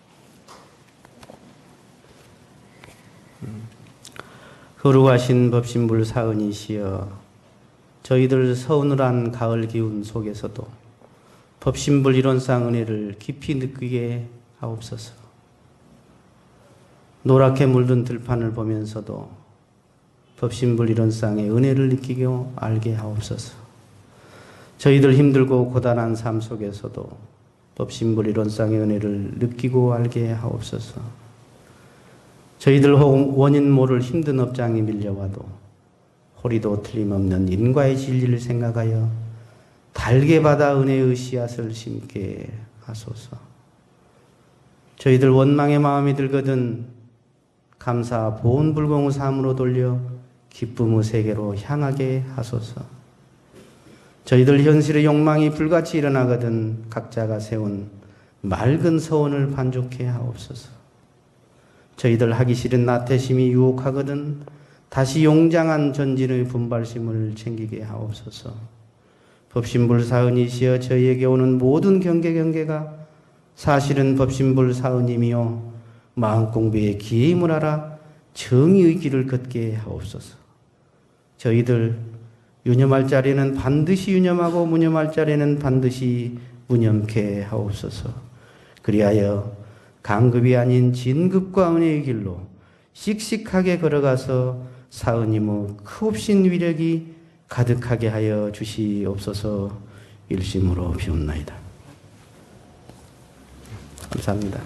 거룩하신 법신불 사은이시여, 저희들 서운한 가을 기운 속에서도 법신불 이론상 은혜를 깊이 느끼게 하옵소서. 노랗게 물든 들판을 보면서도 법신불 이론상의 은혜를 느끼게 알게 하옵소서. 저희들 힘들고 고단한 삶 속에서도 법신불 이론상의 은혜를 느끼고 알게 하옵소서. 저희들 원인 모를 힘든 업장이 밀려와도 호리도 틀림없는 인과의 진리를 생각하여 달게 받아 은혜의 씨앗을 심게 하소서. 저희들 원망의 마음이 들거든 감사 보온불공의 삶으로 돌려 기쁨의 세계로 향하게 하소서. 저희들 현실의 욕망이 불같이 일어나거든 각자가 세운 맑은 서원을 반죽해 하옵소서. 저희들 하기 싫은 나태심이 유혹하거든 다시 용장한 전진의 분발심을 챙기게 하옵소서. 법신불 사은이시여, 저희에게 오는 모든 경계가 사실은 법신불 사은이며 마음공부의 기임을 알아 정의의 길을 걷게 하옵소서. 저희들 유념할 자리는 반드시 유념하고 무념할 자리는 반드시 무념케 하옵소서. 그리하여 강급이 아닌 진급과 은혜의 길로 씩씩하게 걸어가서 사은임의 크옵신 위력이 가득하게 하여 주시옵소서. 일심으로 비옵나이다. 감사합니다.